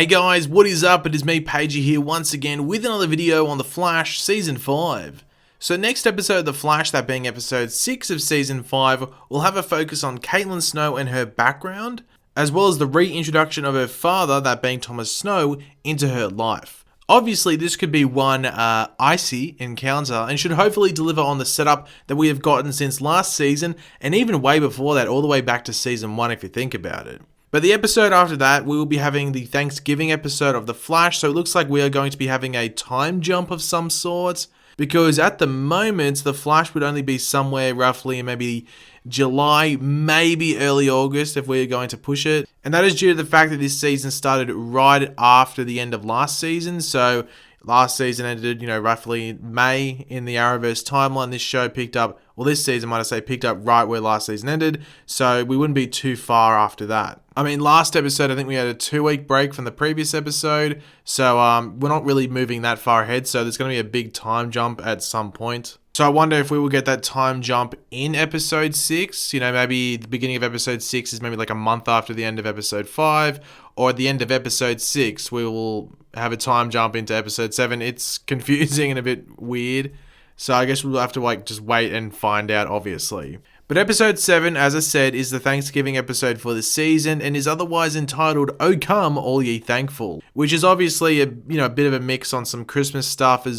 Hey guys, what is up? It is me, Pagey, here once again with another video on The Flash Season 5. So next episode of The Flash, that being episode 6 of Season 5, will have a focus on Caitlin Snow and her background, as well as the reintroduction of her father, that being Thomas Snow, into her life. Obviously, this could be one icy encounter and should hopefully deliver on the setup that we have gotten since last season, and even way before that, all the way back to Season 1 if you think about it. But the episode after that, we will be having the Thanksgiving episode of The Flash, so it looks like we are going to be having a time jump of some sort, because at the moment, The Flash would only be somewhere roughly in maybe July, maybe early August if we are going to push it. And that is due to the fact that this season started right after the end of last season, so last season ended, roughly May in the Arrowverse timeline. This show picked up, this season, might I say, picked up right where last season ended, so we wouldn't be too far after that. I mean, last episode, I think we had a 2-week break from the previous episode, so we're not really moving that far ahead, so there's going to be a big time jump at some point. So I wonder if we will get that time jump in episode 6, maybe the beginning of episode 6 is maybe like a month after the end of episode 5, or at the end of episode 6, we will have a time jump into episode 7. It's confusing and a bit weird, so I guess we'll have to just wait and find out, obviously. But episode 7, as I said, is the Thanksgiving episode for the season and is otherwise entitled "O Come All Ye Thankful," which is obviously a bit of a mix on some Christmas stuff and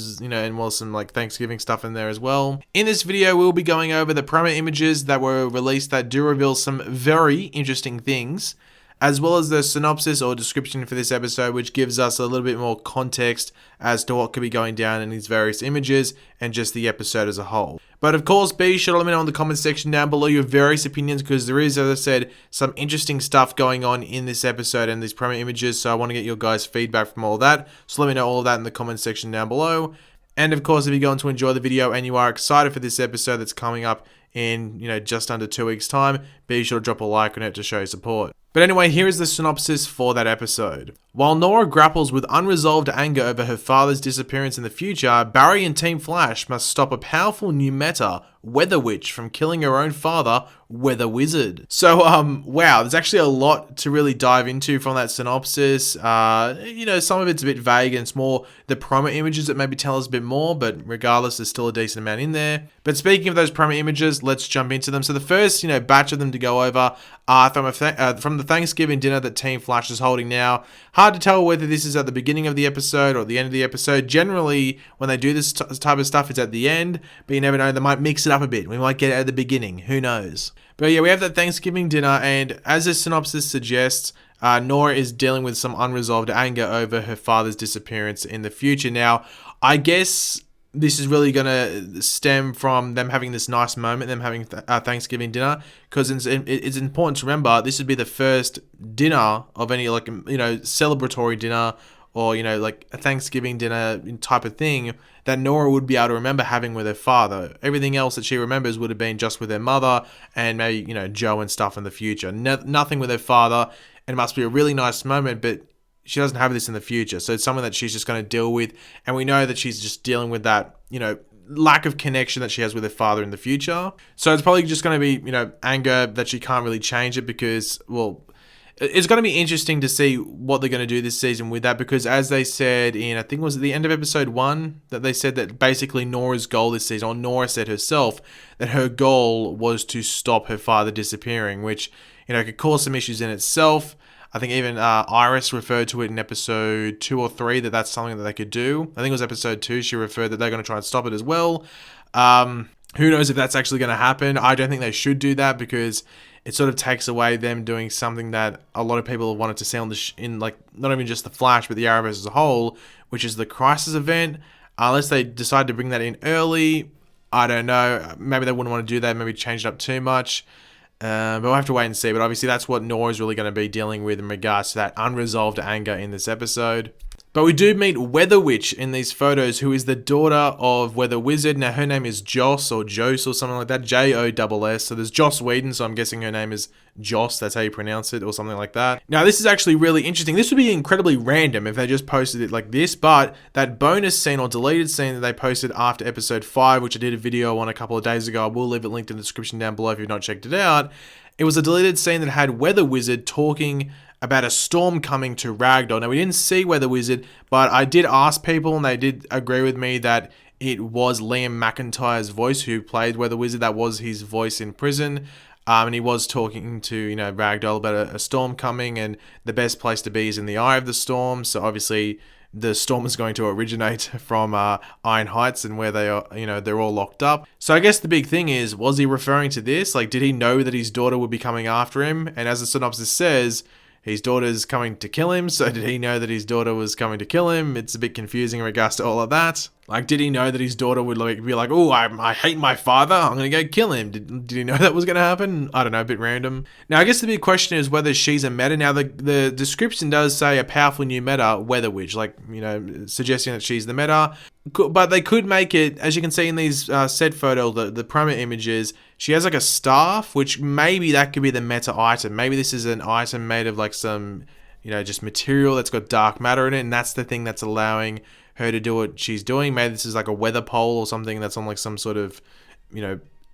some Thanksgiving stuff in there as well. In this video, we'll be going over the promo images that were released that do reveal some very interesting things, as well as the synopsis or description for this episode, which gives us a little bit more context as to what could be going down in these various images and just the episode as a whole. But of course, be sure to let me know in the comment section down below your various opinions, because there is, as I said, some interesting stuff going on in this episode and these promo images, so I want to get your guys' feedback from all of that. So let me know all of that in the comment section down below. And of course, if you're going to enjoy the video and you are excited for this episode that's coming up in, just under 2 weeks' time, be sure to drop a like on it to show your support. But anyway, here is the synopsis for that episode. While Nora grapples with unresolved anger over her father's disappearance in the future, Barry and Team Flash must stop a powerful new meta, Weather Witch, from killing her own father, Weather Wizard. So, wow, there's actually a lot to really dive into from that synopsis. Some of it's a bit vague and it's more the promo images that maybe tell us a bit more, but regardless, there's still a decent amount in there. But speaking of those promo images, let's jump into them. So the first, batch of them to go over are from the Thanksgiving dinner that Team Flash is holding now. Hard to tell whether this is at the beginning of the episode or the end of the episode. Generally, when they do this type of stuff, it's at the end, but you never know, they might mix it up a bit. We might get it at the beginning, who knows? But yeah, we have that Thanksgiving dinner, and as the synopsis suggests, Nora is dealing with some unresolved anger over her father's disappearance in the future. Now, I guess this is really going to stem from them having this nice moment, them having Thanksgiving dinner, because it's important to remember this would be the first dinner of any celebratory dinner or a Thanksgiving dinner type of thing that Nora would be able to remember having with her father. Everything else that she remembers would have been just with her mother and maybe Joe and stuff in the future. Nothing with her father, and it must be a really nice moment, but she doesn't have this in the future, so it's something that she's just going to deal with, and we know that she's just dealing with that, lack of connection that she has with her father in the future. So it's probably just going to be, anger that she can't really change it because, it's going to be interesting to see what they're going to do this season with that, because as they said in, I think it was at the end of episode 1, that they said that basically Nora's goal this season, or Nora said herself, that her goal was to stop her father disappearing, which, could cause some issues in itself. I think even Iris referred to it in episode 2 or 3 that that's something that they could do. I think it was episode 2 she referred that they're going to try and stop it as well. Who knows if that's actually going to happen. I don't think they should do that because it sort of takes away them doing something that a lot of people have wanted to see on not even just the Flash but the Arrowverse as a whole, which is the Crisis event. Unless they decide to bring that in early, I don't know. Maybe they wouldn't want to do that. Maybe change it up too much. But we'll have to wait and see. But obviously that's what Nora's really going to be dealing with in regards to that unresolved anger in this episode. But we do meet Weather Witch in these photos, who is the daughter of Weather Wizard. Now, her name is Joss or Jose or something like that. Joss. So there's Joss Whedon, so I'm guessing her name is Joss. That's how you pronounce it, or something like that. Now, this is actually really interesting. This would be incredibly random if they just posted it like this, but that bonus scene or deleted scene that they posted after episode 5, which I did a video on a couple of days ago, I will leave it linked in the description down below if you've not checked it out. It was a deleted scene that had Weather Wizard talking about a storm coming to Ragdoll. Now, we didn't see Weather Wizard, but I did ask people, and they did agree with me that it was Liam McIntyre's voice who played Weather Wizard. That was his voice in prison. And he was talking to, Ragdoll about a storm coming, and the best place to be is in the eye of the storm. So obviously, the storm is going to originate from Iron Heights and where they are, they're all locked up. So I guess the big thing is, was he referring to this? Like, did he know that his daughter would be coming after him? And as the synopsis says, his daughter's coming to kill him. So did he know that his daughter was coming to kill him? It's a bit confusing in regards to all of that. Like, did he know that his daughter would be like, oh, I hate my father, I'm going to go kill him? Did he know that was going to happen? I don't know, a bit random. Now, I guess the big question is whether she's a meta. Now, the description does say a powerful new meta, Weather Witch, like, suggesting that she's the meta. But they could make it, as you can see in these set photo, the promo images, she has like a staff, which maybe that could be the meta item. Maybe this is an item made of like some, just material that's got dark matter in it, and that's the thing that's allowing her to do what she's doing. Maybe this is like a weather pole or something that's on like some sort of,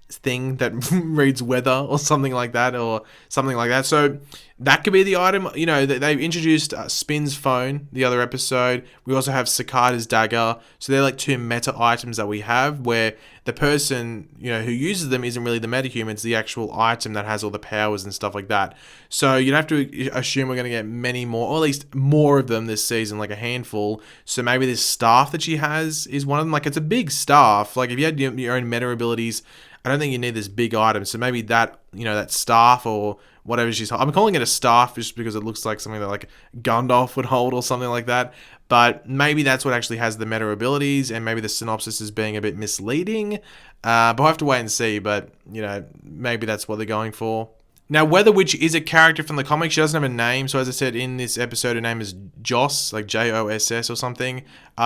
thing that reads weather or something like that. So that could be the item. They've introduced Spin's phone the other episode. We also have Cicada's dagger. So they're like two meta items that we have where the person, who uses them isn't really the metahuman. It's the actual item that has all the powers and stuff like that. So you'd have to assume we're going to get many more, or at least more of them this season, like a handful. So maybe this staff that she has is one of them. Like, it's a big staff. Like, if you had your own meta abilities, I don't think you need this big item. So maybe that, that staff or whatever I'm calling it a staff just because it looks like something that like Gandalf would hold or something like that. But maybe that's what actually has the meta abilities, and maybe the synopsis is being a bit misleading. But we'll have to wait and see. But, maybe that's what they're going for. Now, Weather Witch is a character from the comics. She doesn't have a name. So as I said, in this episode, her name is Joss, like Joss or something.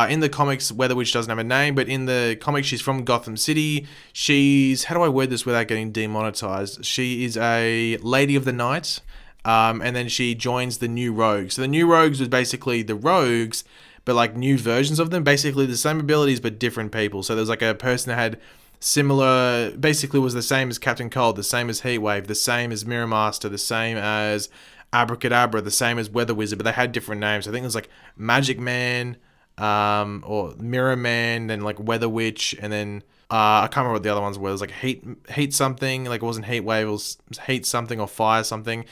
In the comics, Weather Witch doesn't have a name. But in the comics, she's from Gotham City. She's, how do I word this without getting demonetized? She is a Lady of the Night. And then she joins the New Rogues. So the New Rogues was basically the Rogues, but like new versions of them. Basically the same abilities, but different people. So there's like a person that had similar, basically was the same as Captain Cold, the same as Heatwave, the same as Mirror Master, the same as Abracadabra, the same as Weather Wizard, but they had different names. I think it was like Magic Man, or Mirror Man, then like Weather Witch, and then I can't remember what the other ones were. It was like heat something, like it wasn't Heatwave, it was heat something or fire something.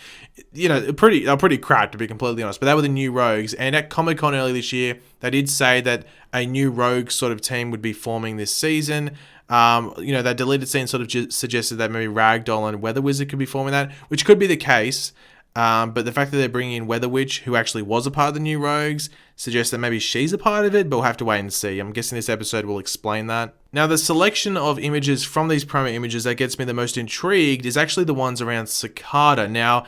Pretty crap, to be completely honest. But they were the New Rogues, and at Comic-Con earlier this year, they did say that a new Rogue sort of team would be forming this season. That deleted scene sort of suggested that maybe Ragdoll and Weather Wizard could be forming that, which could be the case. But the fact that they're bringing in Weather Witch, who actually was a part of the New Rogues, suggests that maybe she's a part of it, but we'll have to wait and see. I'm guessing this episode will explain that. Now, the selection of images from these promo images that gets me the most intrigued is actually the ones around Cicada. Now,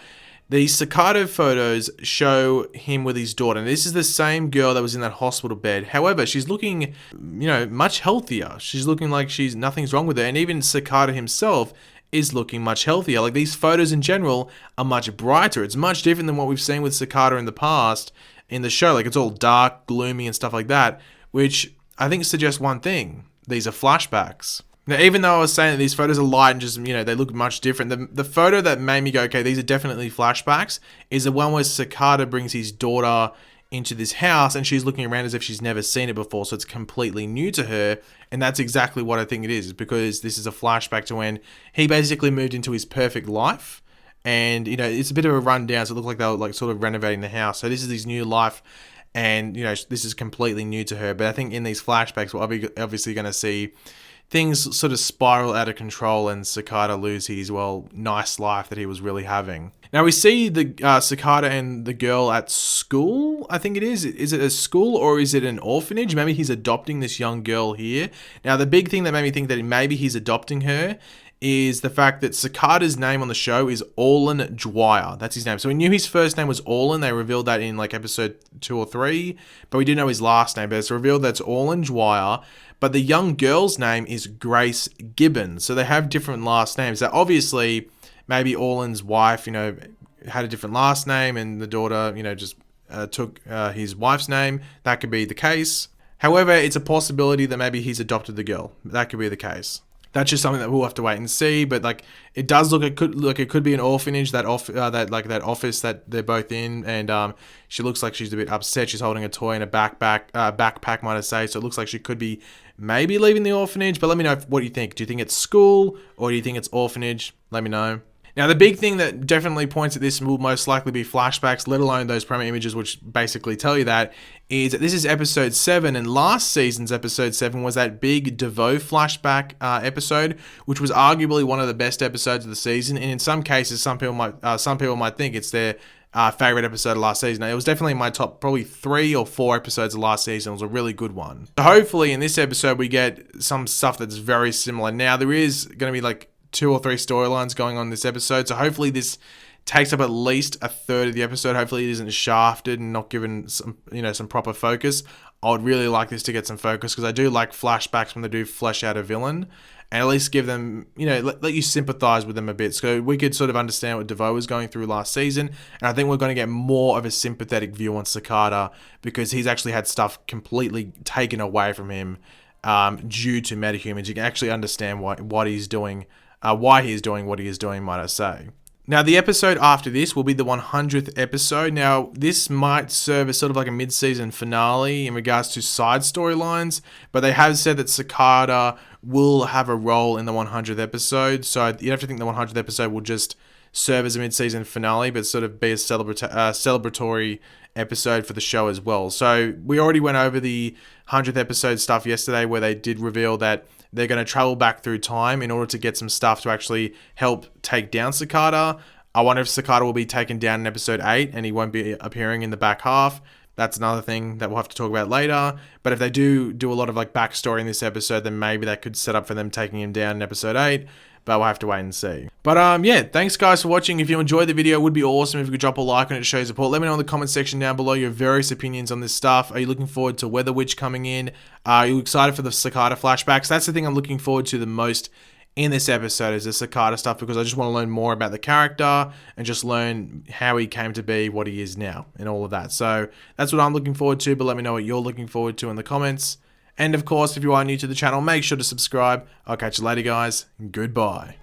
the Cicada photos show him with his daughter. And this is the same girl that was in that hospital bed. However, she's looking, much healthier. She's looking like nothing's wrong with her. And even Cicada himself is looking much healthier. Like, these photos in general are much brighter. It's much different than what we've seen with Cicada in the past in the show. Like, it's all dark, gloomy, and stuff like that, which I think suggests one thing. These are flashbacks. Now, even though I was saying that these photos are light and just, they look much different, the photo that made me go, okay, these are definitely flashbacks, is the one where Cicada brings his daughter into this house and she's looking around as if she's never seen it before, so it's completely new to her. And that's exactly what I think it is, because this is a flashback to when he basically moved into his perfect life. And, it's a bit of a rundown, so it looked like they were like sort of renovating the house. So this is his new life, and, this is completely new to her. But I think in these flashbacks, we're obviously going to see things sort of spiral out of control and Cicada lose his, nice life that he was really having. Now we see the Cicada and the girl at school, I think it is. Is it a school or is it an orphanage? Maybe he's adopting this young girl here. Now the big thing that made me think that maybe he's adopting her is the fact that Cicada's name on the show is Orlin Dwyer. That's his name. So we knew his first name was Orlin. They revealed that in like episode 2 or 3, but we didn't know his last name. But it's revealed that's Orlin Dwyer. But the young girl's name is Grace Gibbons. So they have different last names. So obviously, maybe Orlin's wife, had a different last name, and the daughter, just took his wife's name. That could be the case. However, it's a possibility that maybe he's adopted the girl. That could be the case. that's just something that we'll have to wait and see. But like, it does look, it could be an orphanage, that office that they're both in, and she looks like she's a bit upset. She's holding a toy in a backpack, might I say. So it looks like she could be maybe leaving the orphanage. But let me know what you think. Do you think it's school or do you think it's orphanage? Let me know. Now, the big thing that definitely points at this will most likely be flashbacks, let alone those promo images, which basically tell you that, is that this is episode 7, and last season's episode 7 was that big DeVoe flashback episode, which was arguably one of the best episodes of the season, and in some cases, some people might think it's their favorite episode of last season. It was definitely my top, probably 3 or 4 episodes of last season. It was a really good one. So hopefully in this episode, we get some stuff that's very similar. Now, there is going to be like 2 or 3 storylines going on this episode, so hopefully this takes up at least a third of the episode. Hopefully it isn't shafted and not given some proper focus. I would really like this to get some focus, because I do like flashbacks when they do flesh out a villain, and at least give them, let you sympathize with them a bit, so we could sort of understand what DeVoe was going through last season. And I think we're going to get more of a sympathetic view on Sakata, because he's actually had stuff completely taken away from him due to metahumans. You can actually understand what he's doing. Why he is doing what he is doing, might I say. Now, the episode after this will be the 100th episode. Now, this might serve as sort of like a mid-season finale in regards to side storylines, but they have said that Sakata will have a role in the 100th episode, so you have to think the 100th episode will just serve as a mid-season finale, but sort of be a celebratory episode for the show as well. So we already went over the 100th episode stuff yesterday, where they did reveal that they're going to travel back through time in order to get some stuff to actually help take down Sakata. I wonder if Sakata will be taken down in episode 8 and he won't be appearing in the back half. That's another thing that we'll have to talk about later. But if they do a lot of like backstory in this episode, then maybe that could set up for them taking him down in episode 8. But we'll have to wait and see. But yeah, thanks guys for watching. If you enjoyed the video, it would be awesome if you could drop a like on it to show your support. Let me know in the comment section down below your various opinions on this stuff. Are you looking forward to Weather Witch coming in? Are you excited for the Sakata flashbacks? That's the thing I'm looking forward to the most in this episode, is the Sakata stuff, because I just want to learn more about the character and just learn how he came to be what he is now and all of that. So that's what I'm looking forward to, but let me know what you're looking forward to in the comments. And of course, if you are new to the channel, make sure to subscribe. I'll catch you later, guys. Goodbye.